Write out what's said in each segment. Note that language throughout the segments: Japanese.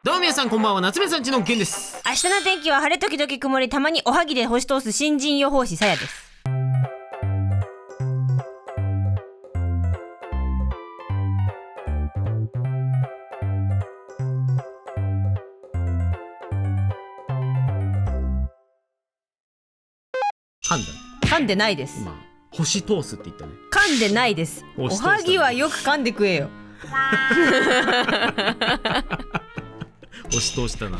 どうも皆さんこんばんは、夏目さんちのけんです。明日の天気は晴れ時々曇り、たまにおはぎで星通す新人予報士さやです。噛んでないです。今星通すって言ったね。噛んでないです。おはぎはよく噛んで食えよ。押し通したな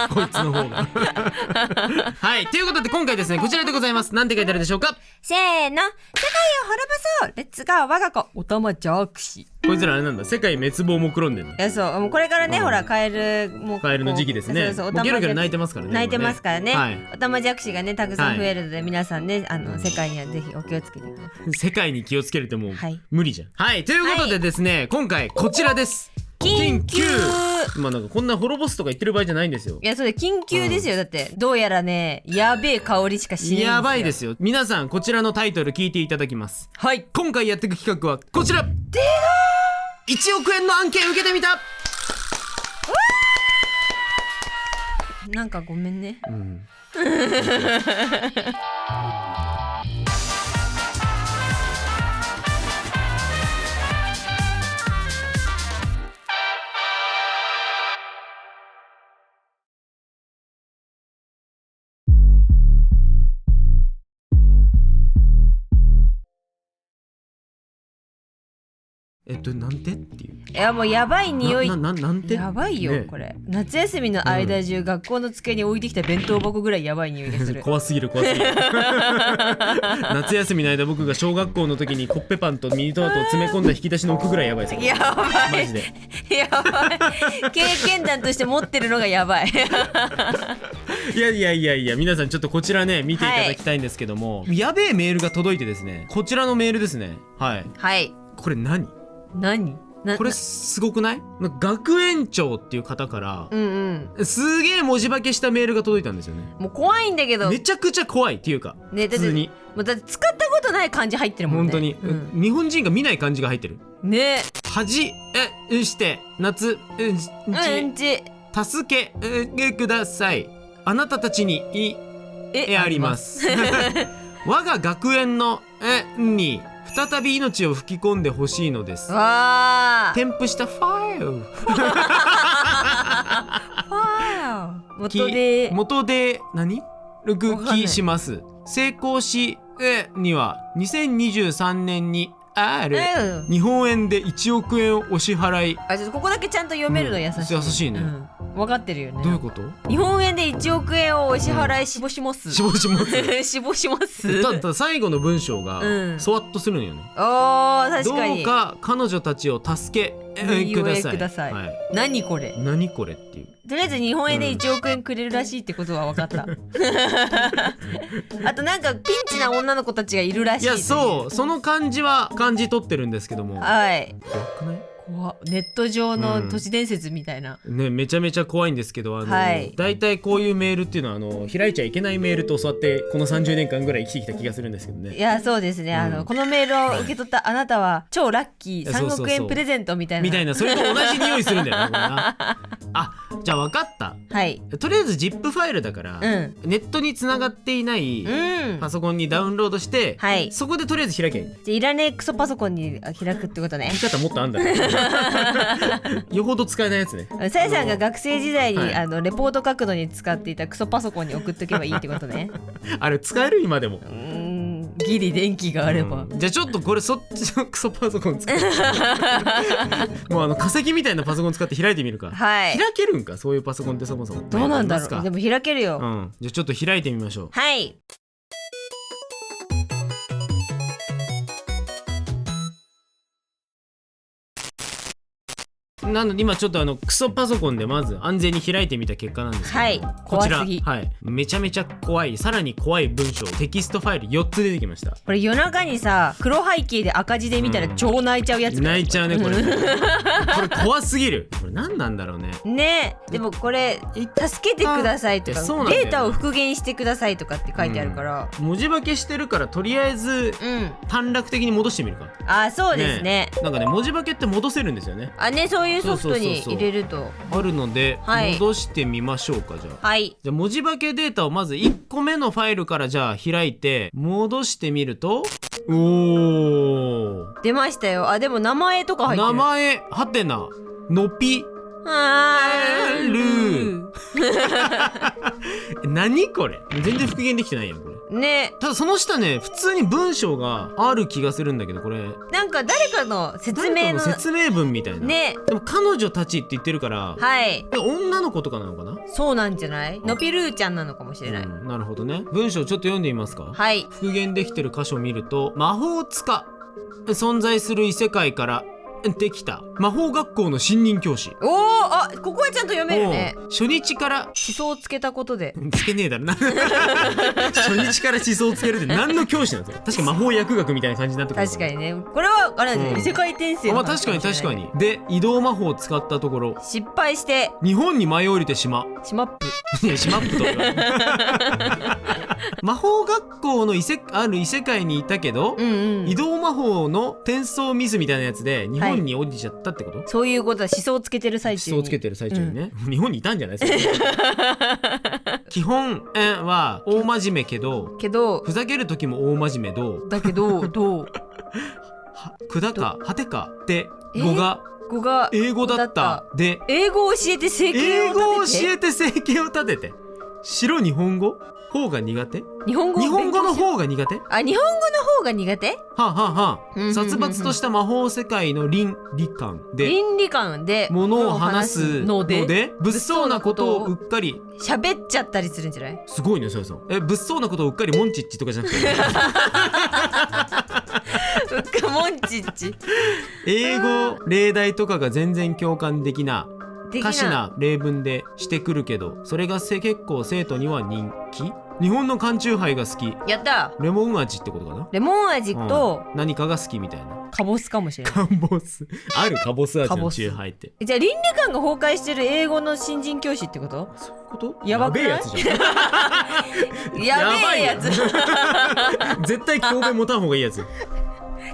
こいつの方がはい、ということで今回ですね、こちらでございます。なんて書いてあるでしょうか。せーの、世界を滅ぼそう、レッツゴー我が子おたまじゃくし。こいつらあれなんだ、世界滅亡もくろんでるの。いや、そう、もうこれからね、ほらカエルもカエルの時期ですね。そうもうゲロゲロ泣いてますからね。泣いてますからね、はい、おたまじゃくしがねたくさん増えるので、皆さんね、世界にはぜひお気をつけてください。世界に気をつけるってもう、はい、無理じゃん。はい、ということでですね、今回こちらです。緊急。まあなんかこんな滅ぼすとか言ってる場合じゃないんですよ。いや、それ緊急ですよ、だってどうやらね、やべえ香りしかしないんですよ。やばいですよ。皆さんこちらのタイトル聞いていただきます。はい、今回やっていく企画はこちら。1億円の案件受けてみた。なんかごめんね。なんてっていう。いや、もうやばい匂い。なんてやばいよ、ね、これ夏休みの間中、学校の机に置いてきた弁当箱ぐらいやばい匂いがする怖すぎる夏休みの間僕が小学校の時にコッペパンとミニトマトを詰め込んだ引き出しの奥ぐらいやばいです。やばいマジでやばい経験談として持ってるのがやばいいや皆さんちょっとこちらね見ていただきたいんですけども、やべえメールが届いてですね、こちらのメールですね。はいはい、これ何これすごくない？学園長っていう方から、すげえ文字化けしたメールが届いたんですよね。もう怖いんだけど、めちゃくちゃ怖いっていうか、ね、普通にもうだって使ったことない漢字入ってるもんね。本当に、日本人が見ない漢字が入ってるね。恥して夏助けください。あなたたちにあります我が学園のに再び命を吹き込んでほしいのです。わ添付したファイル元で何録記します。成功しには2023年にある日本円で1億円をお支払い。ちょっとここだけちゃんと読めるの優しい、優しいね、分かってるよね。どういうこと？日本円で1億円をお支払いしぼしますしぼしますしぼしますただ最後の文章がそわっとするのよね。確かに。どうか彼女たちを助けください。何これっていう。とりあえず日本円で1億円くれるらしいってことは分かったあとなんかピンチな女の子たちがいるらしい。いや、そう、その感じは感じ取ってるんですけども、はい、怖くない？ネット上の都市伝説みたいな、ね、めちゃめちゃ怖いんですけど、だいたいこういうメールっていうのは開いちゃいけないメールと教わってこの30年間ぐらい生きてきた気がするんですけどね。いや、そうですね、このメールを受け取ったあなたは超ラッキー、3億円プレゼントみたいなそれと同じ匂いするんだよなこれなあ、じゃあ分かった。はい、とりあえず ZIP ファイルだから、ネットにつながっていないパソコンにダウンロードして、そこでとりあえず開けばいい。じゃあいらねえクソパソコンに開くってことね。言い方もっとあんだねよほど使えないやつね。さやさんが学生時代にレポート書くのに使っていたクソパソコンに送っとけばいいってことねあれ使える？今でもギリ電気があれば、じゃあちょっとこれそっちのクソパソコン使ってもう化石みたいなパソコン使って開いてみるか。開けるんか、そういうパソコンってそもそも。どうなんだろう。でも開けるよ。じゃあちょっと開いてみましょう。はい、なので今ちょっとクソパソコンでまず安全に開いてみた結果なんですけど、はい、こちら、怖すぎ、めちゃめちゃ怖い、さらに怖い文章、テキストファイル4つ出てきました。これ夜中にさ黒背景で赤字で見たら超泣いちゃうやつ、泣いちゃうねこれこれ怖すぎる。これ何なんだろうね。ね、でもこれ助けてくださいとか、データを復元してくださいとかって書いてあるから、文字化けしてるからとりあえず短絡的に戻してみるか。あ、そうですね。なんかね、文字化けって戻せるんですよね。あ、ね、そうそういうソフトに入れるとあるので、はい戻してみましょうか。じゃあはいじゃあ文字化けデータをまず1個目のファイルからじゃあ開いて戻してみると、おー、出ましたよ。あ、でも名前とか入ってる。名前はてなのぴる何これ、全然復元できてないやんこれ。ね、ただその下ね普通に文章がある気がするんだけど、これなんか誰かの説誰か明のの説明文みたいな。ね、でも彼女たちって言ってるからはい女の子とかなのかな。そうなんじゃない？のぴるーちゃんなのかもしれない。うん、なるほどね。文章ちょっと読んでみますか。はい復元できてる箇所を見ると、魔法使存在する異世界からできた魔法学校の新任教師。おお、あ、ここはちゃんと読めるね。初日から思想をつけたことでつけねえだろな初日から思想をつけるって何の教師なんですか。確か魔法薬学みたいな感じになってくる。確かにね、これはあれなんじゃない、異世界転生のまあ話確かに確かもしれない。に。で移動魔法を使ったところ失敗して日本に舞い降りてしましまっぷいやしまっぷとか魔法学校のある異世界にいたけど、うんうん、移動魔法の転送ミスみたいなやつで日本に降りちゃったってこと、そういうことだ。思想をつけてる最中に思想をつけてる最中にね、日本にいたんじゃないですか基本は大真面目けどけどふざける時も大真面目だけどどうくだか果てかって語が語が英語だったで英語を教えて生計英を立てて語を教えて生計を立てて白日本語方が苦手、日本語日本語の方方が苦手、はあ、日本語の方が苦手。あ、はあはあ、うんうんうんうん殺伐とした魔法世界の倫理観で倫理観で物を話すのでで物騒なことをうっかり。喋っちゃったりするんじゃない？すごいねそれさん。物騒なことをうっかりモンチッチとかじゃなくてうっかモンチッチ英語例題とかが全然共感できなできない歌詞な例文でしてくるけど、それが結構生徒には人気。日本の缶チューハイが好き。やった。レモン味ってことかな。レモン味とうん何かが好きみたいな。カボスかもしれない。カボスあるカボス味のカボスチューハイって。じゃあ倫理観が崩壊してる英語の新人教師ってこと？そういうことやばくないやべえやつじゃんやべえやつ絶対神戸持たん方がいいやつ。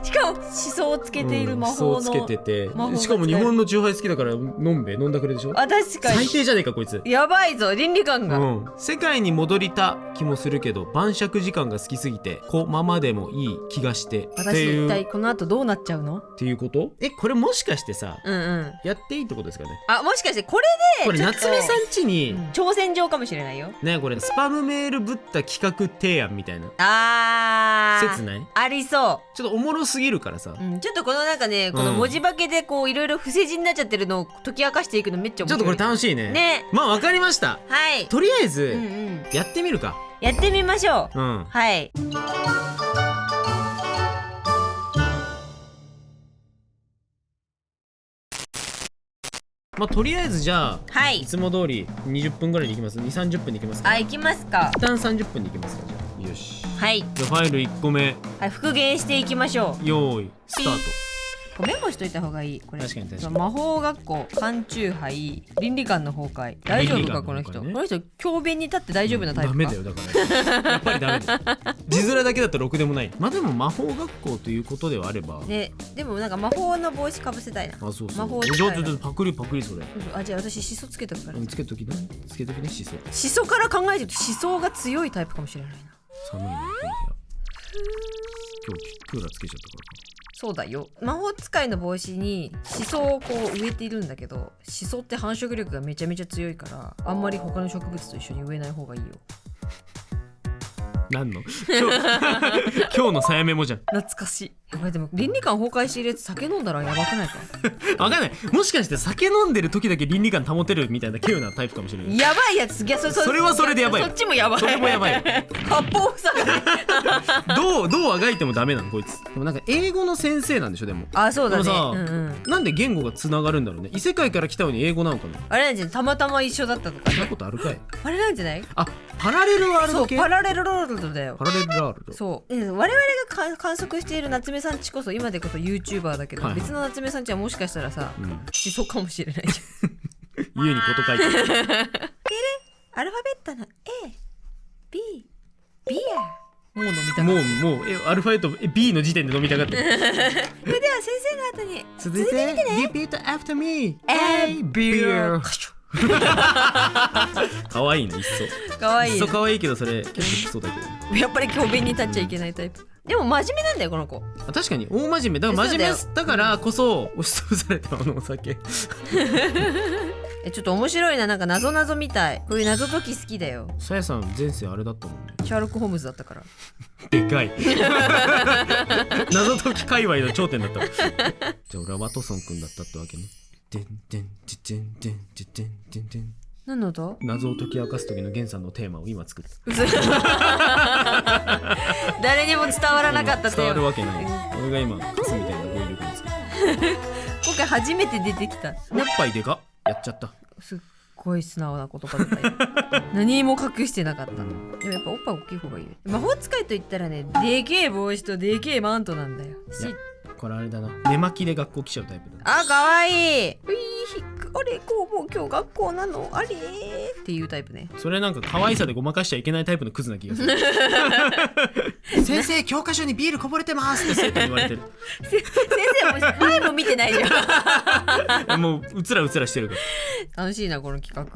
しかも思想をつけている魔法の、うん、そうつけてて魔法が使えるしかも日本のチューハイ好きだから飲んだくれでしょ。あ、確かに最低じゃねえかこいつ。やばいぞ倫理観が、うん、世界に戻りた気もするけど晩酌時間が好きすぎてこままでもいい気がしてって私いう一体この後どうなっちゃうの？っていうこと。これもしかしてさうんうん。やっていいってことですかね。あ、もしかしてこれこれちょっと夏目さん家に、挑戦状かもしれないよ。ねこれスパムメールぶった企画提案みたいなあー説ない？ありそちょっとおもろすぎるからさ、う、ちょっとこのなんかね、この文字化けでこういろいろ不正字になっちゃってるのを解き明かしていくのめっちゃ面白い。ちょっとこれ楽しいね。ね。まあわかりました。はい。とりあえうんず、うん。やってみるか。やってみましょう。うんはい。まあとりあえずじゃあ、はいいつも通り20分ぐらいでいきます。2、30分でいきますか。あ、行きますか。一旦30分でいきますか。じゃあよし。はい。じゃあファイル1個目はい、復元していきましょう。用意スターメモしといた方がいい。これ確かに確かにその魔法学校缶チューハイ倫理観の崩壊大丈夫かこの人、倫理観の崩壊ねこの人教鞭に立って大丈夫なタイプか。ダメだよだからやっぱりダメだよ字面だけだとろくでもない。まあでも魔法学校ということではあれば、ね、でもなんか魔法の帽子かぶせたいな。あそうそう魔法ちょっとパクリそれ。あ、じゃあ私しそつけとくから。つけときねしそ。しそから考えてるとしそが強いタイプかもしれないな。寒いねこの部屋。今日クーラーつけちゃったからか。そうだよ。魔法使いの帽子にシソをこう植えているんだけど、シソって繁殖力がめちゃめちゃ強いからあんまり他の植物と一緒に植えない方がいいよ。何の今日のさやメモじゃん。懐かしい。これでも倫理観崩壊しているやつ酒飲んだらやばくないか？わかんない。もしかして酒飲んでる時だけ倫理観保てるみたいな稀有なタイプかもしれない。やばいやつ。いや、それはそれでやばい。そっちもやばい。それもやばい。八方塞がり。どうあがいてもダメなのこいつ。でもなんか英語の先生なんでしょでも。あ、そうだね。でもさうんうん。なんで言語がつながるんだろうね。異世界から来たのに英語なのかな。あれなんじゃない？たまたま一緒だったとか。そんなことあるかい。あれなんじゃない？あ、パラレルワールそう、ド系。パラレルロールドだよ。パラレルワールド。そう我々が観測している夏目さんちこそ今でこそ YouTuber だけど、はい別の夏目さんちはもしかしたらさ、うん。しそかもしれないじ家にこと書いてる。ゃん。アルファベットの A B B もう飲みたかったもうアルファベット B の時点で飲みたがってるそれでは先生の後に続いて Repeat after me A beer かわいいね、いっそかわいいいっそかわいいけど、それ結構クソだけどやっぱり教鞭に立っちゃいけないタイプ。でも真面目なんだよこの子。確かに大真面目だから、真面目だからこそ押しつぶされたあのお酒ちょっと面白いな、なんか謎々みたい。こういう謎解き好きだよ。さやさん前世あれだったもんね。シャーロック・ホームズだったからでかい謎解き界隈の頂点だったじゃあ俺はワトソンくんだったってわけね。でんでんでんでんでんでんでんでん。何の音？謎を解き明かす時のゲンさんのテーマを今作る。誰にも伝わらなかったテ伝わーマ。るわけない。俺が今カスみたいな語彙力です。今回初めて出てきた。おっぱいでかっやっちゃった。すっごい素直な言葉だったよ何も隠してなかった。でもやっぱおっぱい大きい方がいいよ。魔法使いと言ったらね、でけえ帽子とでけえマントなんだよ。いやこれあれだな、寝巻きで学校来ちゃうタイプだな。あ、かわいい。あれ、こうもう今日学校なのあれっていうタイプね。それなんか可愛さでごまかしちゃいけないタイプのクズな気がする先生教科書にビールこぼれてますって生徒に言われてる先生も前も見てないじゃんもううつらうつらしてるか楽しいなこの企画、ら、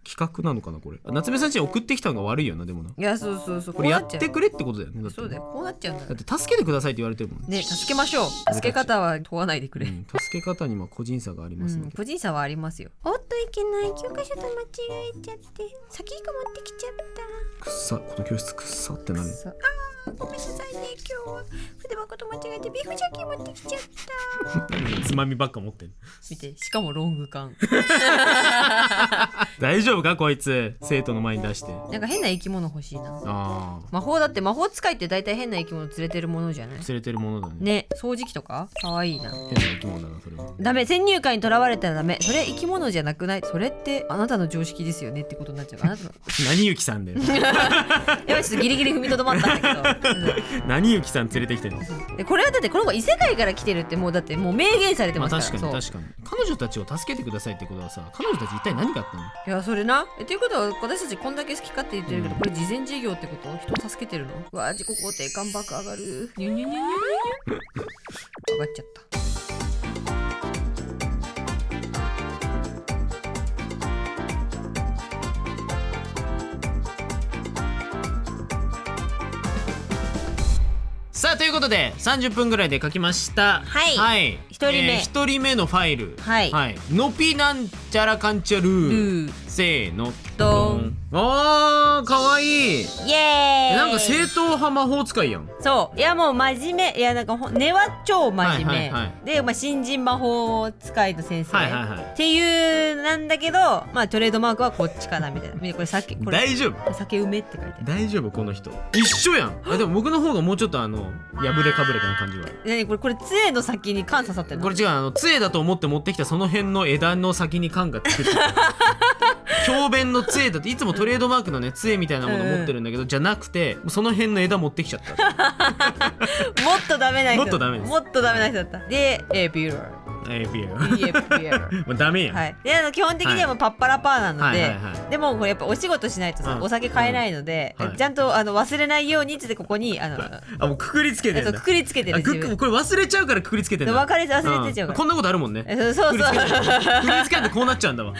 企画なのかなこれ。夏目さんちに送ってきたのが悪いよな。でもないや、そうそうそう、これやってくれってことだよね。だってそうだよ、こうなっちゃうんだだって助けてくださいって言われてるもんね。ね。助けましょう。助け方は問わないでくれ、助け方にも個人差がありますので、個人差はありますよ。おっといけない、教科書と間違えちゃって先が持ってきちゃった。くっさ、この教室くっさってなる。ごめんなさいね、今日は筆箱と間違えてビーフジャーキー持ってきちゃったつまみばっか持ってる。見て、しかもロング缶大丈夫かこいつ、生徒の前に出して。なんか変な生き物欲しいな。あ魔法だって、魔法使いって大体変な生き物連れてるものじゃない？連れてるものだね。ね、掃除機とかかわいいな。変な生き物だなそれは。ダメ、先入観にとらわれたらダメ。それ生き物じゃなくない？それってあなたの常識ですよねってことになっちゃう。あなたの何ゆきさんだよやばい、ちょっとギリギリ踏みとどまったんだけど何ゆきさん連れてきてるの。でこれはだってこの子異世界から来てるってもうだってもう明言されてまあますから。確かに確かに。彼女たちを助けてくださいってことはさ、彼女たち一体何があったの。いや、それな。ということは私たちこんだけ好き勝手言ってるけど、これ慈善事業ってこと？人を助けてるの？うわー、自己肯定感爆上がる。ニュニュニュニュニュニュ上がっちゃった。さあということで30分ぐらいで書きました。はい一人目一人目のファイル。はいのぴなんちゃらかんちゃるー。せーのドン。あーかわいい。イエーイ。なんか正統派魔法使いやん。そう、いやもう真面目、いやなんか根は超真面目、はいはいはいで、まあ、新人魔法使いの先生、はいはいはいっていうなんだけど、まあトレードマークはこっちかなみたいな。見てこれ酒、これ大丈夫酒梅って書いてある。大丈夫この人一緒やん。でも僕の方がもうちょっと破れかぶれかな感じは。何これ杖の先に缶刺さってるの？これ違う、杖だと思って持ってきたその辺の枝の先に缶がつけてる教鞭の杖だって、いつもトレードマークのね杖みたいなもの持ってるんだけど、じゃなくてその辺の枝持ってきちゃったもっとダメな人。もっとダメです。もっとダメな人だった。で、ビール。ビアビール。もうダメやん。はい。で、基本的にはもうパッパラパーなので、はいはいはいでもこれやっぱお仕事しないとさ、お酒買えないので、はいちゃんと忘れないようにってここにもうくくりつけてんだ。くくりつけてるんですよ。これ忘れちゃうからくくりつけてんだ。忘れちゃうから。こんなことあるもんね。そうそう。くくりつけてこうなっちゃうんだわ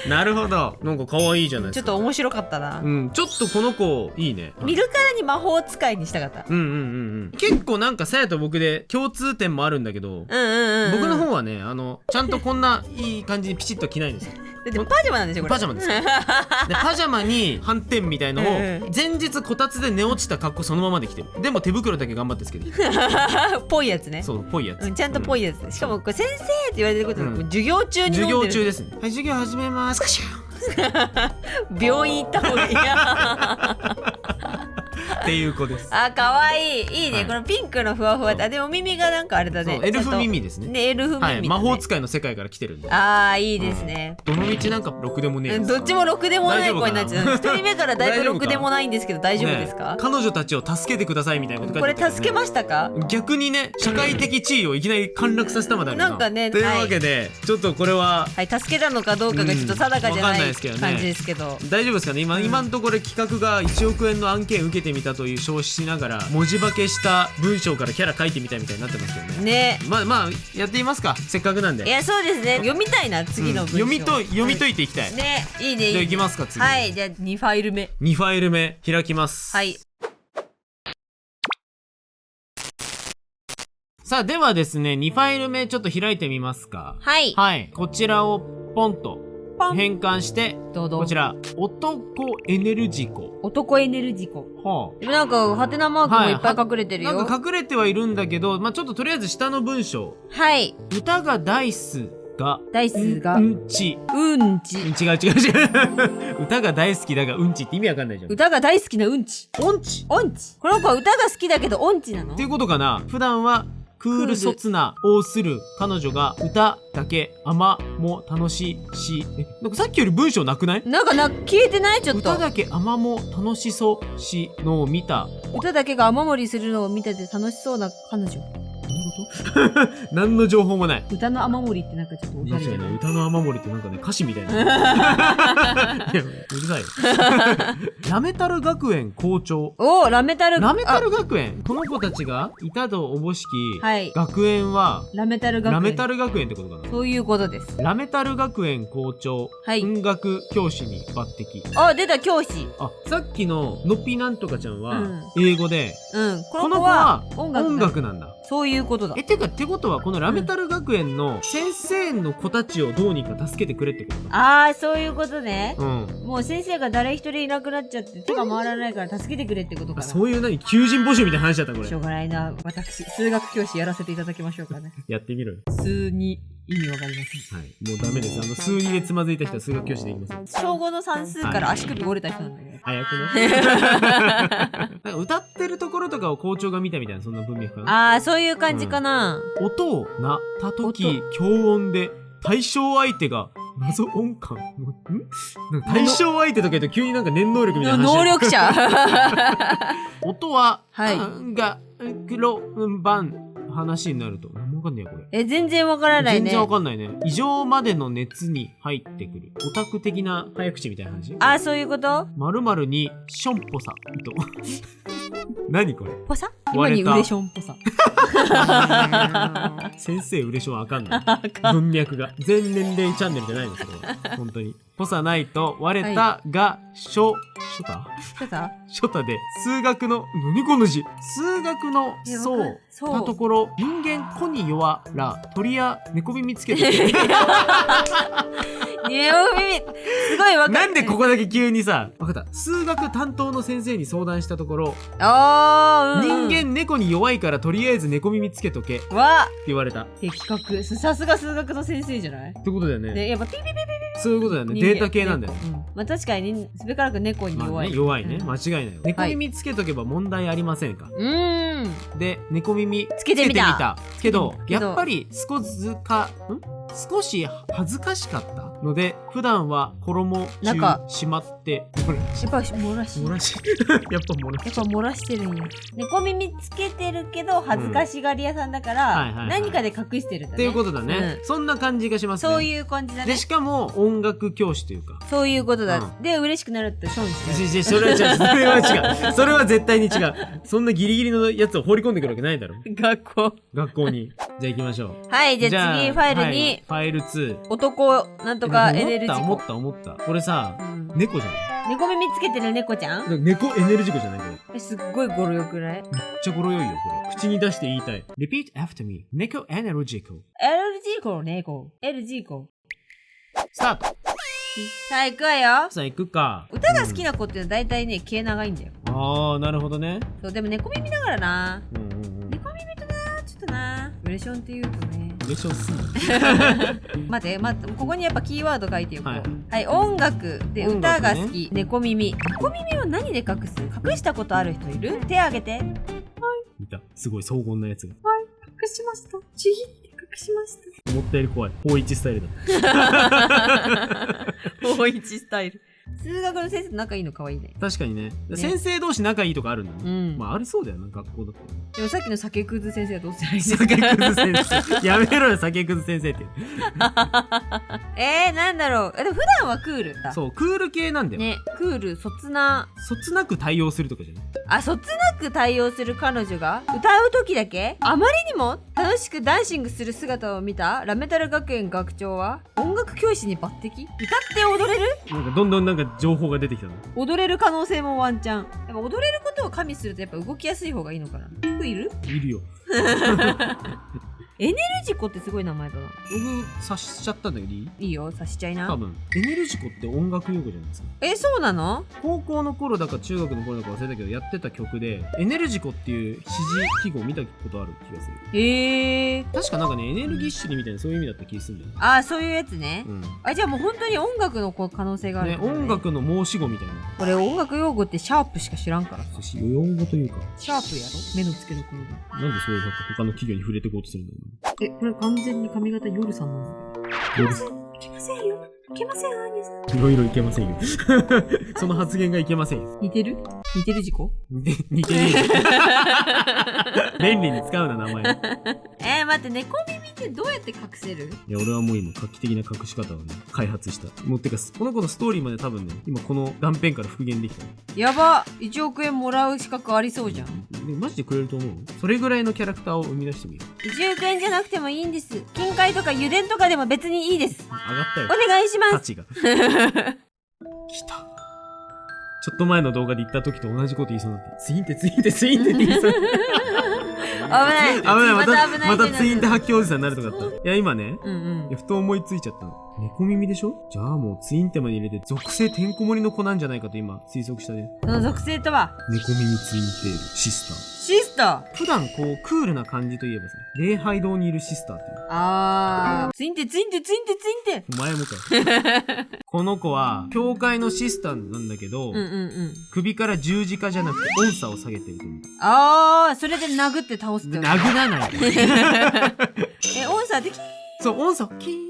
なるほど。なんか可愛いじゃないですか。ちょっと面白かったな。ちょっとこの子いいね。見るからに魔法使いにしたかった。結構なんかさやと僕で共通点もあるんだけど、僕の方はねちゃんとこんないい感じにピチッと着ないんですよ。だってパジャマなんでしょこれ。パジャマですでパジャマに斑点みたいのを前日こたつで寝落ちた格好そのままで着てる。でも手袋だけ頑張ってつけてるぽいやつね。そうぽいやつ、ちゃんとぽいやつ。しかもこれ先生って言われてることは授業中に飲んでる。授業中ですね。はい、授業始めますカシャン病院行った方がいいっていう子です。あ、かわいい。いいね、はいこのピンクのふわふわで。あ、でも耳がなんかあれだね。そうエルフ耳ですね。ね、エルフ耳だね。はい、魔法使いの世界から来てるんで。あー、いいですね。どの道なんかろくでもねえやつ。どっちもろくでもない大丈夫かな子になっちゃう。一人目からだいぶろくでもないんですけど、大丈夫ですかね？彼女たちを助けてくださいみたいなこと書いこれてあったけどね助けましたか？逆にね、社会的地位をいきなり陥落させたまであるなんかねというわけで、ちょっとこれははい、助けたのかどうかがちょっと定かじゃわかんないないですけどね感じですけど。大丈夫ですかね。今のところ企画が1億円の案件受けてみたという称しながら文字化けした文章からキャラ書いてみたいみたいになってますけどね。ね。まあやってみますか、せっかくなんで。いや、そうですね。読みたいな、次の文章。読み解いていきたい。ね、いいね。いいね。じゃあいきますか、次。はい、じゃあ2ファイル目。 2ファイル目開きます。はい。さあ、ではですね、2ファイル目ちょっと開いてみますか。はい。はい、こちらをポンとポン。変換して、どうぞ。こちら男エネルジコ。男エネルギコ。はでもなんかハテナマークもいっぱい隠れてるよ。なんか隠れてはいるんだけど、まあちょっととりあえず下の文章、はい。歌がダイスがダイスがうんち。うんち。違う歌が大好きだがうんちって意味わかんないじゃん。歌が大好きなうんち。音痴音痴。この子は歌が好きだけど音痴なのっていうことかな。普段はクールそつなをする彼女が歌だけ甘も楽しいし、なんかさっきより文章なくない？なんか消えてないちょっと。歌だけ甘も楽しそうしのを見た。歌だけが雨漏りするのを見てて楽しそうな彼女。何の情報もない。歌の雨漏りってなんかちょっとおしゃれじゃない？歌の雨漏りってなんかね、歌詞みたいな。いや、うるさいよ。ラメタル学園校長。おー、ラメタル学園。この子たちがいたとおぼしき、はい学園はラメタル学園。ラメタル学園ってことかな。そういうことです。ラメタル学園校長、はい音楽教師に抜擢。あ、出た、教師。あ、さっきののっぴなんとかちゃんはうん英語で、うん。この子は音楽だ。音楽なんだ。そういうことだ。ってことはこのラメタル学園の先生の子たちをどうにか助けてくれってことか。ああ、そういうことね。うん。もう先生が誰一人いなくなっちゃって手が回らないから助けてくれってことかな。そういう求人募集みたいな話だったこれ。しょうがないな。私、数学教師やらせていただきましょうかね。やってみろよ。数に意味わかりません。はい。もうダメです。数2でつまずいた人は数学教師できません。小5の算数から足首折れた人なんだけど。早くね。なんか歌ってるところとかを校長が見たみたいな、そんな文脈かな。ああ、そういう感じかな。音を鳴った時、強音で対象相手が謎音感。なんか対象相手とか言うと急になんか念能力みたいな話。能力者。音は、はいが、黒番話になると。何もわかんねえよ、これ。全然わからないね。全然わかんないね。異常までの熱に入ってくる。オタク的な早口みたいな話。ああ、そういうこと〇〇にションポサと。何これ。ぽさ今にウレションぽさ。先生ウレションあかんない。文脈が。全年齢チャンネルじゃないんですけど。本当に。ぽさないと割れたが、ショタで数学の、何この字。数学のそうなところ、人間子に弱ら鳥や猫耳つけてて。猫耳、すごいわかる。なんでここだけ急にさ、わかった。数学担当の先生に相談したところ、あー、人間猫に弱いからとりあえず猫耳つけとけってわ言われた。的確。さすが数学の先生じゃない？ってことだよね。で、やっぱピピピピピそういうことだよね。データ系なんだよね。まあ確かにすべからく猫に弱い。弱いね。間違いないよ。猫耳つけとけば問題ありませんか。で、猫耳つけてみた。けど、やっぱり少し恥ずかしかったので、普段は衣中しまって、やっぱ漏らし。やっぱ漏らしてるんよ。猫耳つけてるけど恥ずかしがり屋さんだから、何かで隠してるんだね。っていうことだね。そんな感じがしますね。そういう感じだね。で、しかも音楽教師というか。そういうことだ。で、嬉しくなるとションしてる。それは違う。それは絶対に違う。そんなギリギリのやつを放り込んでくるわけないだろ。学校に。じゃあ行きましょう。はい、じゃあ次ファイルに。ファイル2。男なんとかエネルジコ。思った。これさ、猫じゃない？猫耳つけてる猫ちゃん？猫エネルジコじゃないこれ。すっごい語呂よくない？めっちゃ語呂よいよ、これ。口に出して言いたい。Repeat after me. 猫エネルジコ。エネルジコ、猫。エルジコ。スタート。さあ、行くわよ。さあ、行くか。歌が好きな子っていうのは大体ね、毛長いんだよ。ああ、なるほどね。そう、でも猫耳だからな。猫耳とな、ちょっとな。ウレションって言うとね。レクションすんの待ってここにやっぱキーワード書いてよこう。はいはい、音楽で音楽ね歌が好き、猫耳。猫耳を何で隠す？隠したことある人いる？手挙げて。見た。すごい荘厳なやつが。隠しました。ちぎって隠しました。思ったより怖い。法一スタイルだ。法一スタイル。数学の先生と仲いいの可愛いね。確かにね。先生同士仲いいとかあるんだね。うん。まあありそうだよな、学校だったら。でもさっきの酒くず先生はどうしたらいいんですか？酒くず先生。やめろよ、酒くず先生って。なんだろう。でも普段はクールだ。そう、クール系なんだよ。ね、クール、そつな。そつなく対応するとかじゃない？あ、そつなく対応する彼女が歌う時だけあまりにも楽しくダンシングする姿を見たラメタル学園学長は音楽教師に抜擢？歌って踊れる？なんかどんどんなんか情報が出てきたの。踊れる可能性もワンチャン。やっぱ踊れることを加味するとやっぱ動きやすい方がいいのかな。いる？いるよ。エネルジコってすごい名前だな。僕察しちゃったんだけどいい？いいよ、察しちゃいな。多分エネルジコって音楽用語じゃないですか。そうなの？高校の頃だか中学の頃だか忘れたけどやってた曲でエネルジコっていう指示記号見たことある気がする。確かなんかねエネルギッシュにみたいなそういう意味だった気がするんだよね。あ、そういうやつね。うん。じゃあもう本当に音楽の可能性があるね、んだね。音楽の申し子みたいな。これ音楽用語ってシャープしか知らんから。用語というか。シャープやろ？目の付けどころが。なんでそういう他の企業に触れていこうとするんだろこれ完全に髪型夜さんなんだけど。う。いけませんよ。いけません、アーニャさん。いろいろいけませんよ。その発言がいけませんよ。似てる事故？似てねえ。便利に使うな、名前。待って、猫耳ってどうやって隠せる？いや、俺はもう今、画期的な隠し方をね、開発した。もうてか、この子のストーリーまで多分ね、今この断片から復元できた。やば！ 1 億円もらう資格ありそうじゃん。マジでくれると思う？それぐらいのキャラクターを生み出してみる。1億円じゃなくてもいいんです。金塊とか油田とかでも別にいいです。上がったよ。お願いします。価値が。来た。ちょっと前の動画で言った時と同じこと言いそうになって、ツインテって言いそう。危ない。危ない。またツインテは発狂おじさんになるとかあった。いや、今ね、うんうん。ふと思いついちゃったの。猫耳でしょ？じゃあもうツインテまで入れて属性てんこ盛りの子なんじゃないかと今推測したね。その属性とは猫耳ツインテールシスター。シスター。普段こうクールな感じといえばさ、礼拝堂にいるシスターっていう。ツインテ。お前もかよ。この子は教会のシスターなんだけど、首から十字架じゃなくて音叉を下げてると思う。それで殴って倒すって。殴らない。音叉でそう、音叉キーン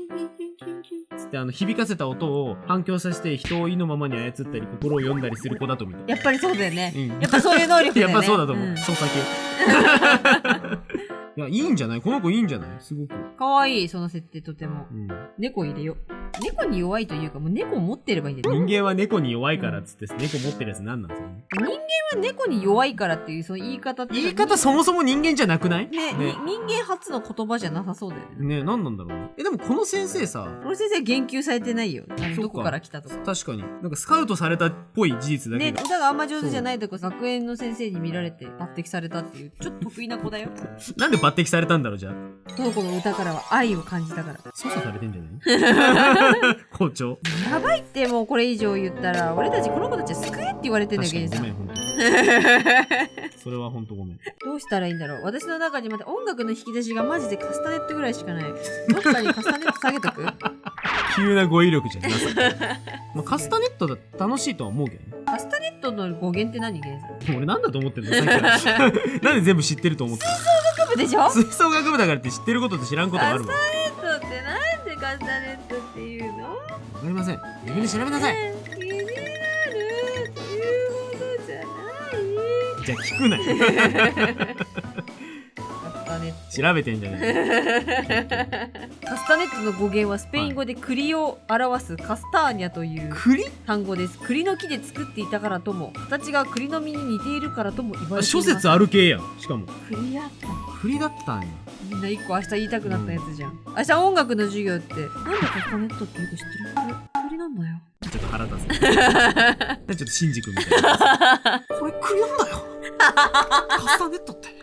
つって響かせた音を反響させて人を意のままに操ったり心を読んだりする子だと見た。やっぱりそうだよね。うん、やっぱそういう能力だよね。やっぱそうだと思う。操作系。いや、いいんじゃない？この子いいんじゃない？すごく。かわいい、その設定とても。うん、猫入れよ。猫に弱いというか、もう猫を持ってればいいんだよ。人間は猫に弱いからっつって、猫持ってるやつ何なんですかね。人間は猫に弱いからっていうその言い方って。言い方そもそも人間じゃなくない？ね、人間初の言葉じゃなさそうだよね。ね、何なんだろうね。でもこの先生さ。この先生言及されてないよ。どこから来たとか。確かに。なんかスカウトされたっぽい事実だけど。ね、歌があんま上手じゃないとこ学園の先生に見られて抜擢されたっていう、ちょっと得意な子だよ。なんで抜擢されたんだろう、じゃあ。この子の歌からは愛を感じたから。操作されてんじゃない校長。やばいって、もうこれ以上言ったら、俺たちこの子たちは救えって言われてんだけどさ。ごめん、ほんと。それはほんとごめん。どうしたらいいんだろう。私の中にまた音楽の引き出しがマジでカスタネットぐらいしかない。どっかにカスタネット下げとく？急な語彙力じゃなさ。まあ、カスタネットだ楽しいとは思うけどね。カスタネットの語源って何？俺なんだと思ってんのさっきからなんで全部知ってると思ってんの？吹奏楽部でしょ？吹奏楽部だからって知ってることと知らんこともあるもん。カスタネットってなんでカスタネットっていうの？わかりません。自分で調べなさい。気になるというほどじゃない。じゃあ聞くなよ。調べてんじゃねカスタネットの語源はスペイン語で栗を表すカスターニャという単語です。栗の木で作っていたからとも、形が栗の実に似ているからとも言われています。諸説ある系やん。しかも栗だったの。栗だったんや。みんな一個明日言いたくなったやつじゃん。明日音楽の授業ってなんでカスタネットって言うか知ってる？栗なんだよ。ちょっと腹立つ。ちょっとシンジ君みたいな。これ栗なんだよ。カスタネットって。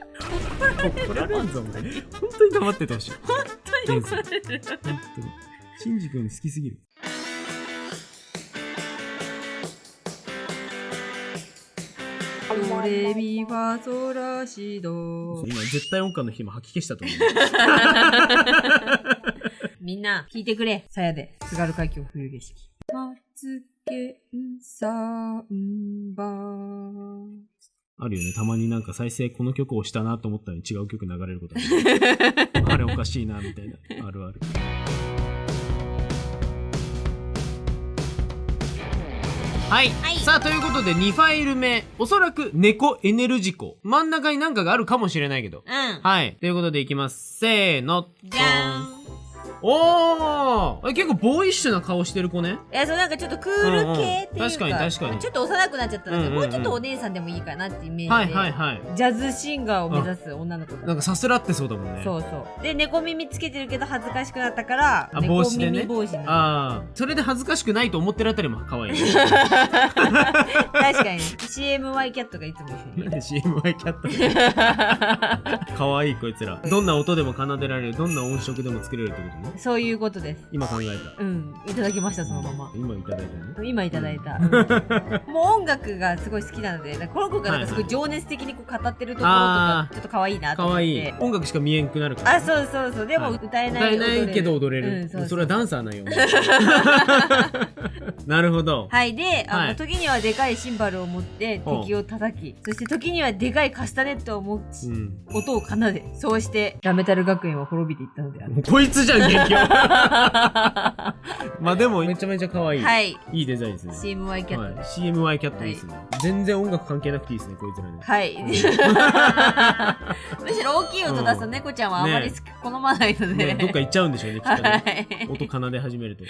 怒られんぞ、お前。本当に黙っててほしい。本当に怒られる。本当に。シンジ君好きすぎる。ドレミファソラシド。今絶対音感の日も吐き消したと思う。みんな聞いてくれ。さやで津軽海峡冬景色。マツケンサンバ。あるよね。たまになんか再生この曲を押したなと思ったのに違う曲流れることある。あれおかしいなみたいな。あるある。はい、はい、さあということで2ファイル目、おそらく猫エネルジコ、真ん中に何かがあるかもしれないけど、はいということでいきます。せーの、じゃーん。おー、結構ボーイッシュな顔してる子ね。いや、そうなんかちょっとクール系っていうか、確かに確かにちょっと幼くなっちゃったので、もうちょっとお姉さんでもいいかなってイメージで、はいはいはい。ジャズシンガーを目指す女の子だ。なんかさすらってそうだもんね。そうそう。で、猫耳つけてるけど恥ずかしくなったから、帽子でね。猫耳帽子に。ああ、それで恥ずかしくないと思ってるあたりも可愛い、ね。確かに。CMY キャットがいつも一緒に。なんで CMY キャット可愛いこいつら。どんな音でも奏でられる、どんな音色でも作れるってことね。そういうことです。今考えた。うん。いただきました、そのまま。今いただいたね。今いただいた。もう音楽がすごい好きなので、この子がなんかすごい情熱的にこう語ってるところとか、ちょっと可愛いなと思って。可愛い。音楽しか見えんくなるから。あ、そうそうそう。でも歌えない。歌えないけど踊れる。それはダンサーなんよ。なるほど。はい。で、時にはでかいシンバルを持って敵を叩き、そして時にはでかいカスタネットを持ち、音を奏で、そうしてラメタル学園は滅びていったのである。こいつじゃん、元気。まあでもめちゃめちゃ可愛い。はい。いいデザインですね。CMY キャット。CMY キャットいいですね。全然音楽関係なくていいですね、こいつらね。はい。むしろ大きい音出すと猫ちゃんはあまり好まないので。どっか行っちゃうんでしょうね、きっとね。音奏で始めると。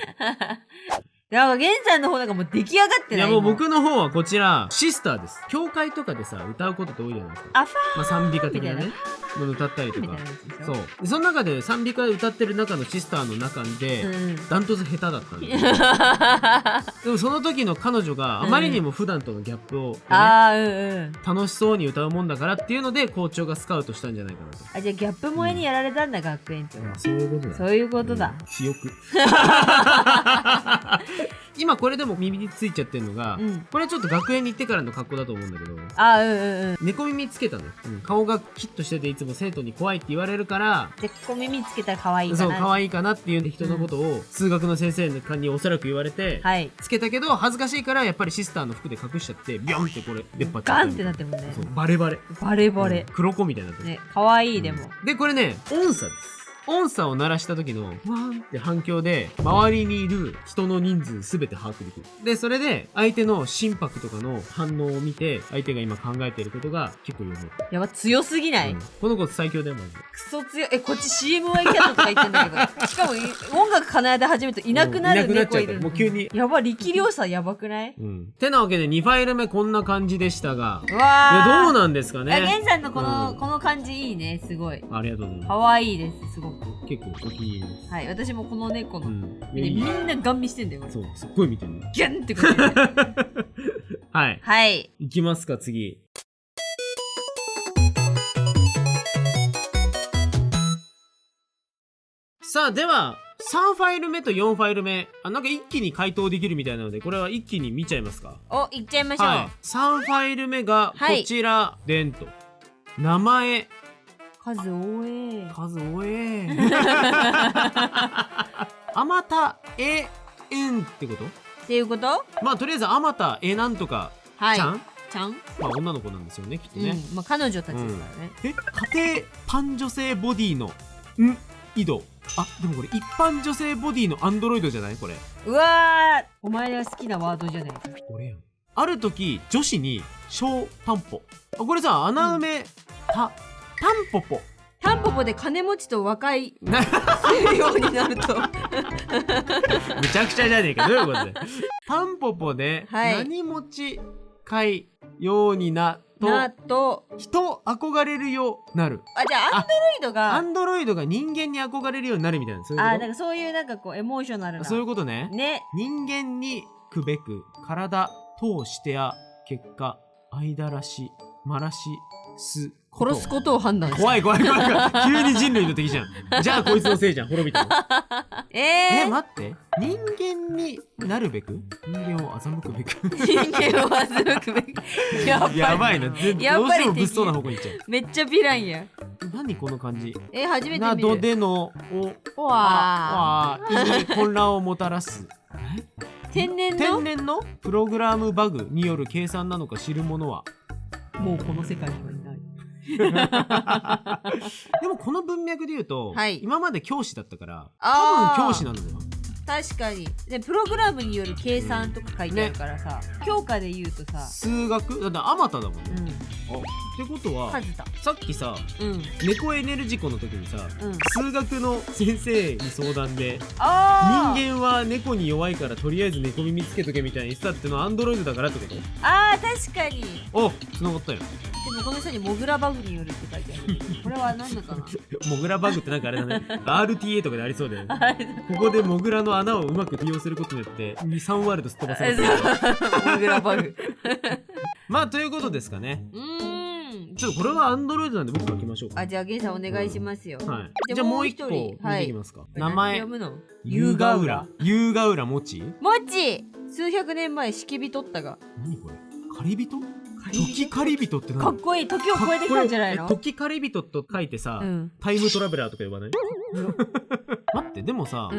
なんか、ゲンさんの方なんかもう出来上がってない。いやもう僕の方はこちら、シスターです。教会とかでさ、歌うことって多いじゃないですか。アファー。まあ賛美歌的なね。歌ったりとか。そう。その中で賛美歌歌ってる中のシスターの中で、ダントツ下手だったんですよ。でもその時の彼女があまりにも普段とのギャップを、楽しそうに歌うもんだからっていうので、校長がスカウトしたんじゃないかなと。あ、じゃあギャップ萌えにやられたんだ、学園長。そういうことだ。そういうことだ。記憶。今これでも耳についちゃってるのが、これちょっと学園に行ってからの格好だと思うんだけど、猫耳つけたのよ。顔がキッとしてていつも生徒に怖いって言われるから、猫耳つけたら可愛いかな。そう、可愛いかなっていう人のことを数学の先生におそらく言われて、つけたけど恥ずかしいからやっぱりシスターの服で隠しちゃって、ビョンってこれ出っ張っちゃった。ガンってなってるもんね。バレバレ。バレバレ。黒子みたいになってる。ね、可愛いでも。で、これね、音差です。音差を鳴らした時のわーって反響で周りにいる人の人数すべて把握できる。で、それで相手の心拍とかの反応を見て相手が今考えていることが結構読める。やば、強すぎない？この子最強だよ、マジで。クソ強い。こっち CMY キャットとか言ってんだけど。しかも音楽奏で始めるといなくなる猫いる。もう急に。やば、力量差やばくない？てなわけで2ファイル目こんな感じでしたが。うわー。いや、どうなんですかね。ゲンさんのこの感じいいね、すごい。ありがとうございます。可愛いです、すごく。結構お気に入りです。はい、私もこの猫の。みんなガン見してんだよ、そう、すっごい見てるね。ギャンって感じ。はい。はい。いきますか、次。さあ、では、3ファイル目と4ファイル目。なんか一気に回答できるみたいなので、これは一気に見ちゃいますか？お、いっちゃいましょう。はい。3ファイル目がこちら、でんと。名前。数多え。数多え。あまたえんってこと？っていうこと？まあとりあえずあまたえなんとかちゃん？ちゃん？まあ女の子なんですよね、きっとね。まあ彼女たちですからね。家庭パン女性ボディの井戸。あ、でもこれ一般女性ボディのアンドロイドじゃないこれ。うわー、お前が好きなワードじゃないか。俺やん。ある時女子に小タンポ。これさ、穴埋めタンポポ。タンポポで金持ちと若いするようになるとむちゃくちゃじゃねえか。どういうことでタンポポで何持ちかいようになと人憧れるようなる。あ、じゃあアンドロイドが人間に憧れるようになるみたいな。そういうこと？なんかそういうなんかこうエモーショナルな。そういうことね。ね。人間にくべく体通してや結果間らしまらしす殺すことを判断した。怖い怖い怖い怖い。急に人類の敵じゃん。じゃあこいつのせいじゃん、滅びたの。待って。人間になるべく人間を欺くべく人間を欺くべくやばいな。どうしても物騒な方向に行っちゃう。めっちゃヴィランや。何この感じ。初めて見る。などでの胃に混乱をもたらす。天然のプログラムバグによる計算なのか知る者はもうこの世界にはいない。でもこの文脈で言うと、今まで教師だったから多分教師なんだよ。確かに。でプログラムによる計算とか書いてあるからさ、教科で言うとさ数学だってあまただもんね。ってことはさっきさ、猫エネルジコの時にさ、数学の先生に相談で人間は猫に弱いからとりあえず猫耳つけとけみたいに言ってたってのはアンドロイドだからってこと？確かに。繋がったよ。でもこの下にモグラバグによるって書いてある。これは何だかな。モグラバグってなんかあれだね。RTA とかでありそうだよね。ここでモグラの穴をうまく利用することによって2、3ワールドすっ飛ばされてる。モグラバグ。まあということですかね。ちょっとこれはアンドロイドなんで僕書きましょうか。じゃあゲンさんお願いしますよ。じゃあもう一個見ていきますか。名前ユーガウラモチ数百年前式火取ったが。何これ？狩り人？時狩り人って何？かっこいい。時を超えてきたんじゃないの？時狩り人と書いてさ、タイムトラベラーとか呼ばない？待って、でもさ、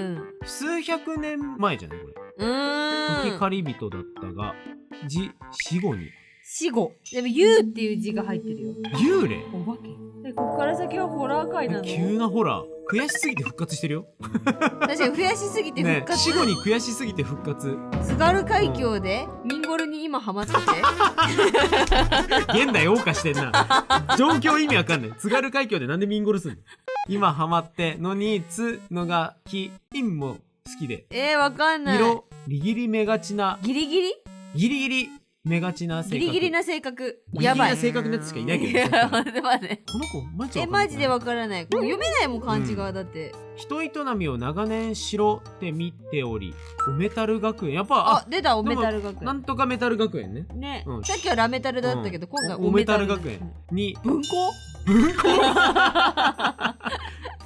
数百年前じゃないこれ。時狩り人だったが死後に死後。でも幽っていう字が入ってるよ。幽霊？お化け。こっから先はホラー界なの？急なホラー。悔しすぎて復活してるよ。確かに悔しすぎて復活。死後に悔しすぎて復活。津軽海峡でミンゴルに今ハマってて。現代謳歌してんな。状況意味わかんない。津軽海峡でなんでミンゴルすんの？今ハマってのにつのがきインも好きで。わかんない。色ギリギリめがちな。ギリギリめがちな性格。ギリギリな性格。やばい。ギリギリな性格のやつしかいないけど。いや、待って。この子マジマジでわからない。読めないもん漢字がだって。人営みを長年しろって見ており、おメタル学園。やっぱ出たおメタル学園。なんとかメタル学園ね。ね。さっきはラメタルだったけど、今回おメタル学園に文庫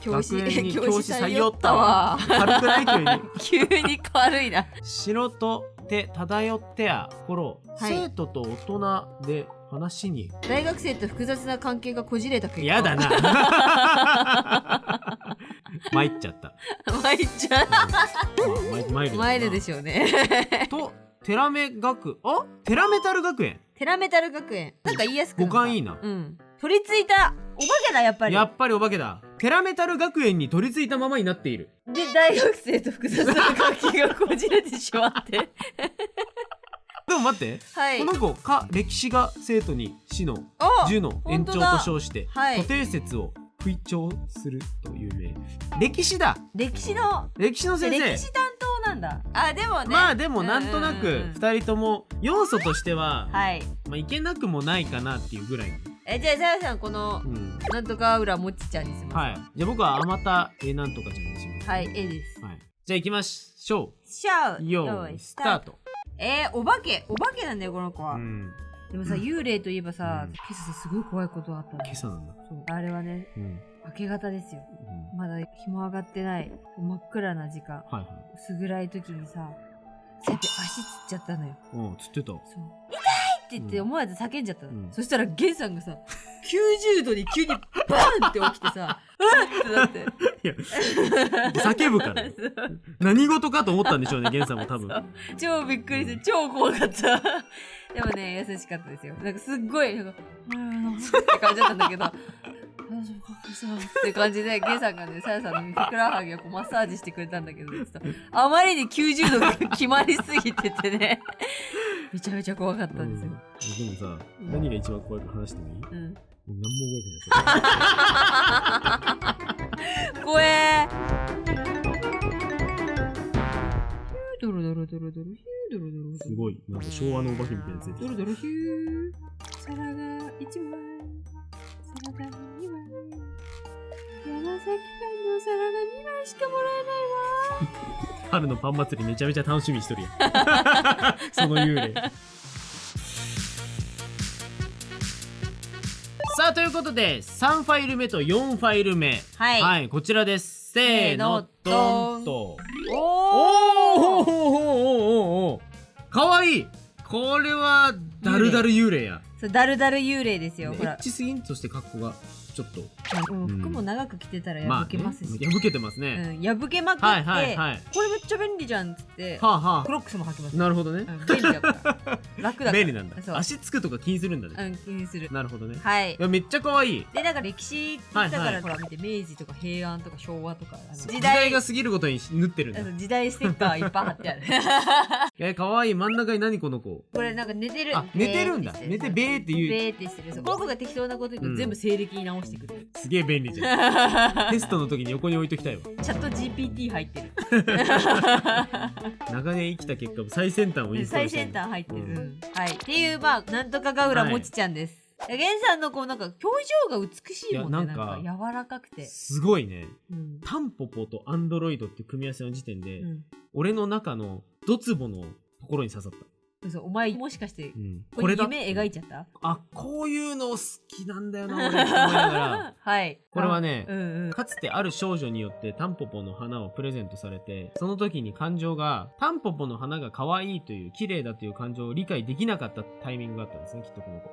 教師採用ったわ。軽くない急に軽いな。城と手漂ってや頃、生徒と大人で話に大学生と複雑な関係がこじれた結果。やだな。参っちゃった。参るでしょうね。とテラメタル学園。なんか言いやすく。五感いいな。取り付いたお化けだ。やっぱりお化けだ。テラメタル学園に取り付いたままになっている。で大学生と複雑な関係がこじれてしまって。でも待って、この子歴史が生徒に死の樹の延長と称して固定説を吹聴するという名。歴史だ。歴史の先生。歴史担当なんだ。でもね。でもなんとなく2人とも要素としてはいけなくもないかなっていうぐらい。じゃあさやさんこのなんとか浦もちちゃんにします。じゃあ僕はあまたなんとかちゃんにします。です。じゃあ行きましょう。よーいスタート。お化けなんだよこの子は。でもさ、幽霊といえばさ、今朝すごい怖いことあったの。今朝なんだ。あれはね、明け方ですよ。まだ日も上がってない真っ暗な時間。薄暗い時にさ、足つっちゃったのよ。つってた。痛いって言って思わず叫んじゃったの。そしたらゲンさんがさ、90度に急にバーンって起きてさ、ってなって。いや、叫ぶから。何事かと思ったんでしょうね、ゲンさんも多分。超びっくりして、超怖かった。でもね、優しかったですよ。なんかすっごい、って感じだったんだけど、大丈夫かさって感じで、ゲンさんがね、さやさんのふくらはぎをこうマッサージしてくれたんだけど、あまりに90度が決まりすぎててね、めちゃめちゃ怖かったんですよ。でもさ、何が一番怖いか話してもいい？何も覚えてない。怖え。ドロドロドロドロヒュードロドロ。すごい、なんか昭和のお化けみたいなやつ。ドロドロヒュー。皿が1枚、皿が2枚。山崎パンの皿が2枚しかもらえないわ。春のパン祭りめちゃめちゃ楽しみにしとるやん。その幽霊。さああということで3ファイル目と4ファイル目、はい、こちらです。せーの、ドンと。おかわいい。これはダルダル幽霊や。そう、ダルダル幽霊ですよ。エッチすぎん。そして格好がちょっと服も長く着てたら破けますし、破けてますね。破けまくって、これめっちゃ便利じゃんっつって、クロックスも履きます。なるほどね。便利だから楽だから。便利なんだ。足つくとか気にするんだね。気にする。なるほどね。はい。めっちゃ可愛い。でなんか歴史って言ったからほら見て、明治とか平安とか昭和とか時代が過ぎることに縫ってるんだ。時代ステッカーいっぱい貼ってある。可愛い。真ん中に何この子。これなんか寝てる。寝てるんだ。寝てベーって言う。ベーってしてる。この子が適当なこと言うと全部西暦に直してくれる。すげえ便利じゃん。テストの時に横に置いときたいわ。チャット GPT 入ってる。長年生きた結果最先端をインストールしてる。最先端入ってる。はい。っていうなんとかが浦もちちゃんです。ゲンさんのこうなんか表情が美しいもんね。なんか柔らかくてすごいね。タンポポとアンドロイドって組み合わせの時点で俺の中のドツボのところに刺さった。お前もしかしてこれ夢描いちゃった？こういうの好きなんだよな俺って思いながら。はい。これはね、かつてある少女によってタンポポの花をプレゼントされて、その時に感情がタンポポの花が可愛いという綺麗だという感情を理解できなかったタイミングがあったんですね、きっとこの子。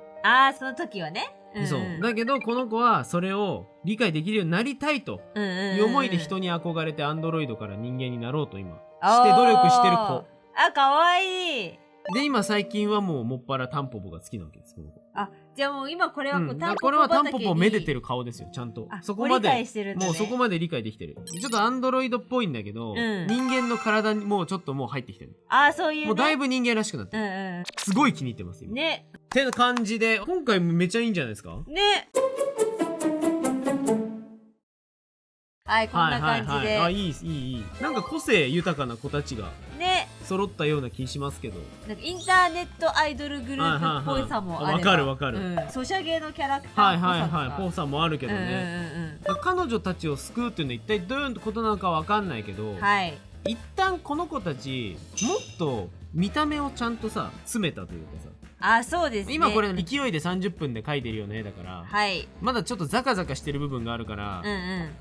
その時はね。そうだけどこの子はそれを理解できるようになりたいという思いで人に憧れてアンドロイドから人間になろうと今して努力してる子。かわいい。で今最近はもっぱらタンポポが好きなわけです、この子。じゃあもう今これはこれはタンポポをめでてる顔ですよ、ちゃんと。そこまでもうそこまで理解できてる。ちょっとアンドロイドっぽいんだけど、人間の体にもうちょっと入ってきてる。そういうもうだいぶ人間らしくなってる。すごい気に入ってます今ね。ってな感じで今回もめちゃいいんじゃないですかね。はい、こんな感じで。いい。なんか個性豊かな子たちがね揃ったような気しますけど、なんかインターネットアイドルグループっぽいさもあれば、わかる。ソシャゲのキャラクターっぽさぽさもあるけどね。彼女たちを救うっていうのは一体どういうことなのかわかんないけど、一旦この子たちもっと見た目をちゃんとさ詰めたというかさ。そうですね。今これ勢いで30分で描いてるような絵だから、まだちょっとザカザカしてる部分があるから、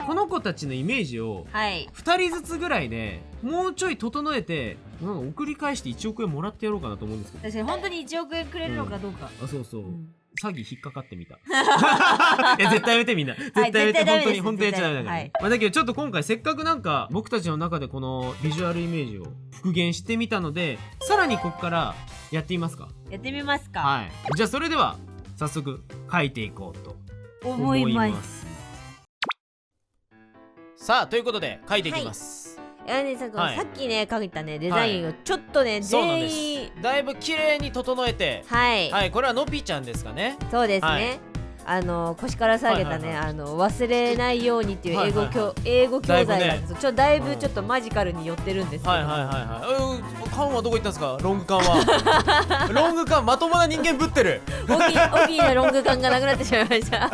この子たちのイメージを2人ずつぐらいでもうちょい整えて送り返して1億円もらってやろうかなと思うんですけど。確かに本当に1億円くれるのかどうか。そう詐欺引っかかってみた。絶対やめてみんな。絶対やめて。本当にやっちゃダメだから。だけどちょっと今回せっかくなんか僕たちの中でこのビジュアルイメージを復元してみたので、さらにここからやってみますか。やってみますか。じゃあそれでは早速描いていこうと思います。さあということで描いていきます。さっきね描いたねデザインをちょっとね全員だいぶ綺麗に整えて、これはのぴちゃんですかね。そうですね。腰から下げたね、忘れないようにっていう英語教材なんです。だいぶちょっとマジカルに寄ってるんですけど。缶はどこ行ったんですか？ロング缶は。ロング缶まともな人間ぶってる。大きいなロング缶がなくなってしまいました。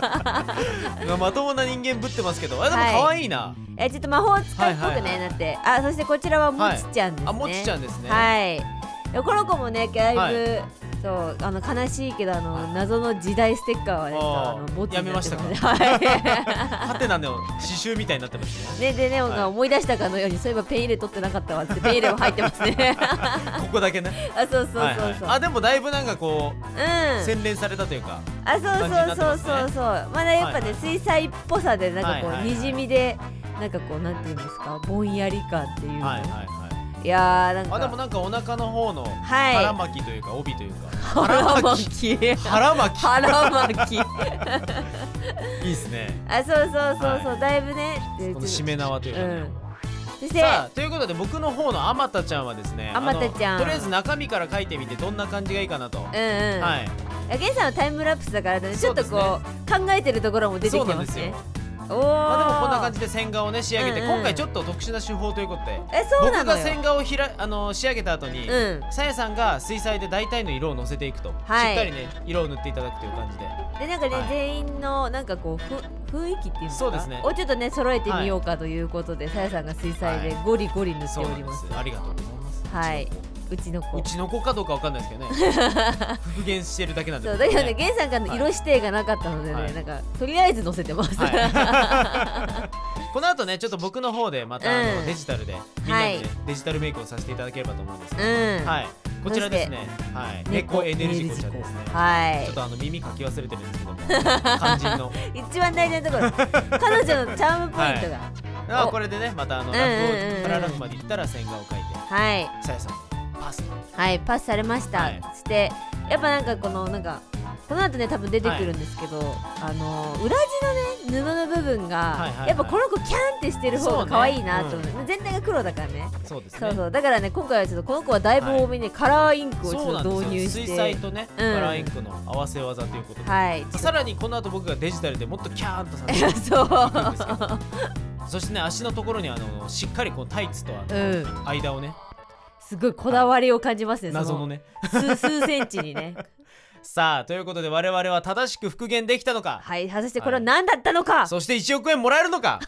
まともな人間ぶってますけど、でも可愛いな。ちょっと魔法使いっぽくねなって。そしてこちらはもちちゃんですね。もちちゃんですね。この子もねだいぶそう悲しいけど謎の時代ステッカーはねボツになってます。ハテナの刺繍みたいになってますね。でね思い出したかのようにそういえばペン入れ取ってなかったわってペン入れも入ってますね。ここだけね。そうでもだいぶなんかこう洗練されたというか。そうまだやっぱね水彩っぽさでなんかこうにじみでなんかこうなんていうんですかぼんやり感っていうの。いやなんかでもなんかお腹の方の腹巻きというか帯というか腹巻きいいっすね。そうだいぶねこのしめ縄というかね。さあということで僕の方のあまたちゃんはですね、とりあえず中身から描いてみてどんな感じがいいかなと。ゲンさんはタイムラプスだからちょっとこう考えてるところも出てきてますね。でもこんな感じで線画をね仕上げて、今回ちょっと特殊な手法ということで、僕が線画を仕上げた後にさやさんが水彩で大体の色をのせていくと、しっかりね色を塗っていただくという感じで、なんかね全員のなんかこう雰囲気っていうのかをちょっとね揃えてみようかということで、さやさんが水彩でゴリゴリ塗っております。ありがとうございます。うちの子。うちの子かどうかわかんないですけどね復元してるだけなんで。そうだからね、ゲンさんからの色指定がなかったのでね、なんかとりあえず載せてます、この後ねちょっと僕の方でまたデジタルでみんなでデジタルメイクをさせていただければと思うんですけど、はい、こちらですね、はい、猫エネルジーこちらですね。はい、ちょっと耳かき忘れてるんですけども肝心の一番大事なところ彼女のチャームポイントが、これでねまたラップパララフまで行ったら線画を描いて、はい、さやさんパス、はい、パスされました、そしてやっぱなんかこの後ね多分出てくるんですけど、裏地のね布の部分がやっぱこの子キャンってしてる方が可愛いなと思う、全体が黒だからね。そうですね。そうだからね今回はちょっとこの子はだいぶ多めにカラーインクをちょっと導入して、水彩とねカラーインクの合わせ技ということで、はい、さらにこの後僕がデジタルでもっとキャーンとさせていくんですけどそしてね足のところにしっかりこうタイツと間をね、すごいこだわりを感じますね、謎のね数センチにねさあということで我々は正しく復元できたのか、はい、果たしてこれは何だったのか、そして1億円もらえるのか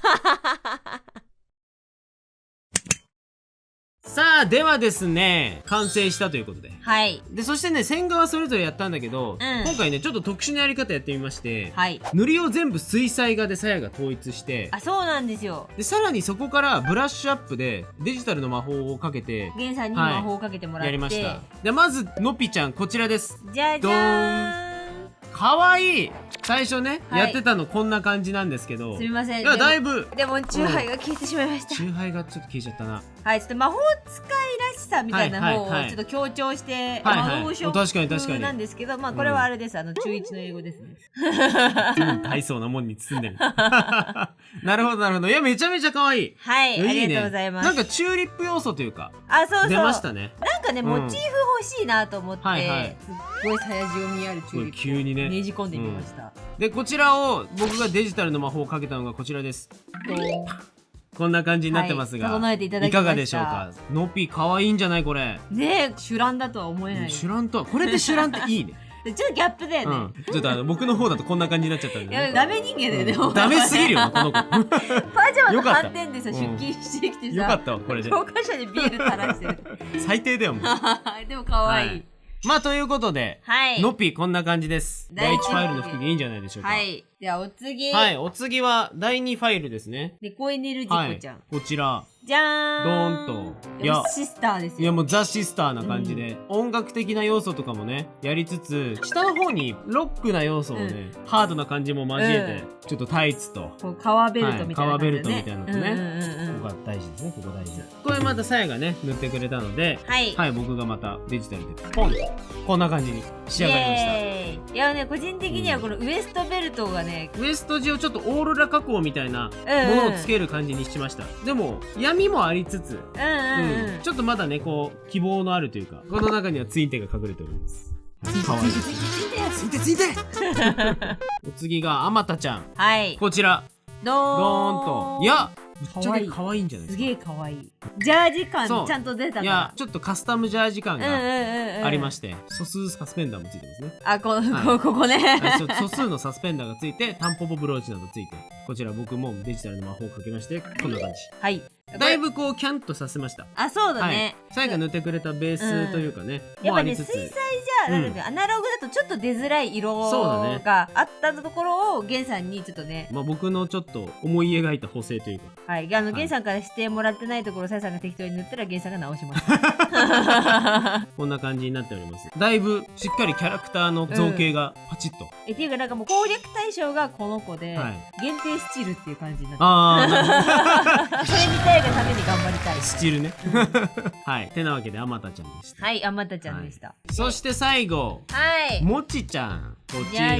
さあではですね完成したということで、はい、でそしてね線画はそれぞれやったんだけど、今回ねちょっと特殊なやり方やってみまして、はい、塗りを全部水彩画でさやが統一して、あ、そうなんですよ。でさらにそこからブラッシュアップでデジタルの魔法をかけてゲンさんに魔法をかけてもらって、やりました。でまずのぴちゃんこちらです。じゃじゃーん、かわいい。最初ね、やってたのこんな感じなんですけど、すみません、いやだいぶでもチューハイが消えてしまいました。チューハイがちょっと消えちゃったな。はい、ちょっと魔法使いらしさみたいな方をちょっと強調して魔法書風なんですけど、まあこれはあれです、中1の英語ですね。大層なもんに包んでる。なるほどなるほど。いやめちゃめちゃ可愛い。はい、ありがとうございます。なんかチューリップ要素というか、あ、そうそう、出ましたね。なんかねモチーフ欲しいなと思って、すっごいさやじを見あるチューリップ急にねねじ込んでみました。でこちらを僕がデジタルの魔法をかけたのがこちらです。こんな感じになってますが、いかがでしょうか。のっぴ可愛いんじゃないこれ。ねえ、シュランだとは思えない。シュランとはこれでシュランっていいね。ちょっとギャップだよね。ちょっと僕の方だとこんな感じになっちゃったんで。いやダメ人間だよね。ダメすぎるよこの子。パジャマの反転でさ出勤してきてさ。よかったわこれで。教科書にビール垂らしてる。最低だよもう。でも可愛い。まあということで、のっぴこんな感じです。第1ファイルの復元いいんじゃないでしょうか。はい。ではお次。はい、お次は第2ファイルですね。猫エネルジーコちゃん。こちら。じゃーん。ドーンと。いや、シスターですよ。いやもうザ・シスターな感じで、音楽的な要素とかもね、やりつつ、下の方にロックな要素をね、ハードな感じも交えて、ちょっとタイツと。革ベルトみたいな。革ベルトみたいなのとね。ここが大事ですね、ここ大事。これまたさやがね、塗ってくれたので、はい、僕がまたデジタルでポンと、こんな感じに仕上がりました。いやね、個人的にはこのウエストベルトがね、ウエスト地をちょっとオーロラ加工みたいなものをつける感じにしました。でも闇もありつつ、ちょっとまだねこう希望のあるというか、この中にはツインテーが隠れております。かわいい。ついてお次があまたちゃん。はい、こちらドーンと。いやぶっちゃけ可愛いんじゃないですか。すげえ可愛い。ジャージ感ちゃんと出たから。いやちょっとカスタムジャージ感がありまして、素数サスペンダーもついてますね。あ、ここね。素数のサスペンダーがついて、タンポポブローチなどついて、こちら僕もデジタルの魔法をかけまして、こんな感じ。はい。だいぶこうキャンとさせました。あ、そうだね。さやが塗ってくれたベースというかね。やっぱね、水彩じゃアナログだとちょっと出づらい色があったところをゲンさんにちょっとね、まあ僕のちょっと思い描いた補正というか。はい。ゲンさんからしてもらってないところ、さやさんが適当に塗ったらゲンさんが直します。こんな感じになっております。だいぶしっかりキャラクターの造形がパチッと。っていうかなんかもう攻略対象がこの子で、限定スチールっていう感じになって。ああ、なるほど。それみたいがために頑張りたい。スチールね。はい。てなわけであまたちゃんでした。はい、あまたちゃんでした。そして最後、はい、もちちゃん。こちら。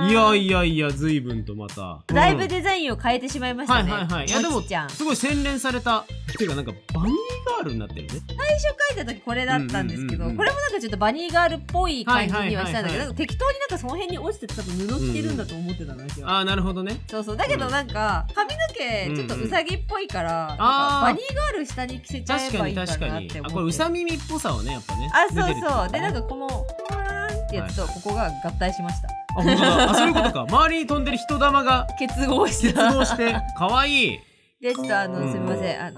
いや随分とまただいぶデザインを変えてしまいましたね。いやでもすごい洗練されたっていうか、なんかバニーガールになってるね。最初描いた時これだったんですけど、これもなんかちょっとバニーガールっぽい感じにはしたんだけど、適当になんかその辺に落ちて多分布着てるんだと思ってたんですよ。ああ、なるほどね。そうそう。だけどなんか髪の毛ちょっとうさぎっぽいから、バニーガール下に着せちゃえばいいかなって思って。これうさ耳っぽさをねやっぱね。あ、そうそう。でなんかこのってやつとここが合体しました。あ、本当だ。あ、そういうことか。周りに飛んでる人玉が結合して可愛い。でちょっとすみません、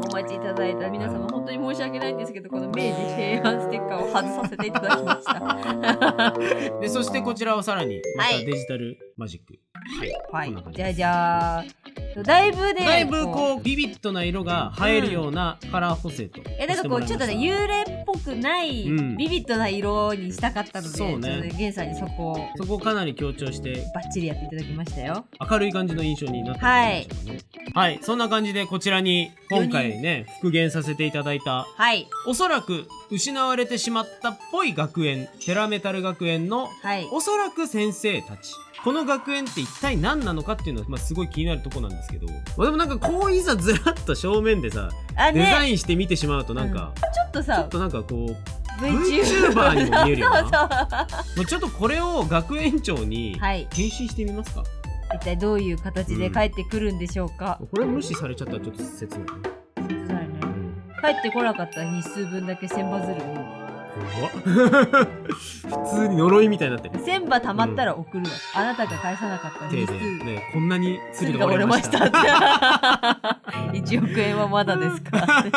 お待ちいただいた皆様本当に申し訳ないんですけど、この明治平安ステッカーを外させていただきましたでそしてこちらをさらにまたはいデジタルマジック、はいこんな感じじゃあじゃあだいぶねだいぶこうビビッドな色が映えるようなカラー補正となんかこうちょっとね幽霊っぽくないうんビビッドな色にしたかったので、そうねちょっとねゲンさんにそこをそこをかなり強調してバッチリやっていただきましたよ。明るい感じの印象になってるんでしょうかね。はい、そんな感じでこちらに今回ね復元させていただいたはいおそらく失われてしまったっぽい学園テラメタル学園のはいおそらく先生たち、この学園って一体何なのかっていうのは、すごい気になるとこなんですけど、でもなんかこういざずらっと正面でさ、あデザねインして見てしまうとなんか、ちょっとさちょっとなんかこう VTuber VTuber にも見えるよな。そうもうちょっとこれを学園長にはい変身してみますか。一体どういう形で帰ってくるんでしょうか。これ無視されちゃったらちょっと切ないね。切ないね。帰ってこなかった日数分だけ千羽鶴を怖っ普通に呪いみたいになってる。千羽溜まったら送るわ、あなたが返さなかった日数ね、こんなに鶴が折れましたって1億円はまだですかって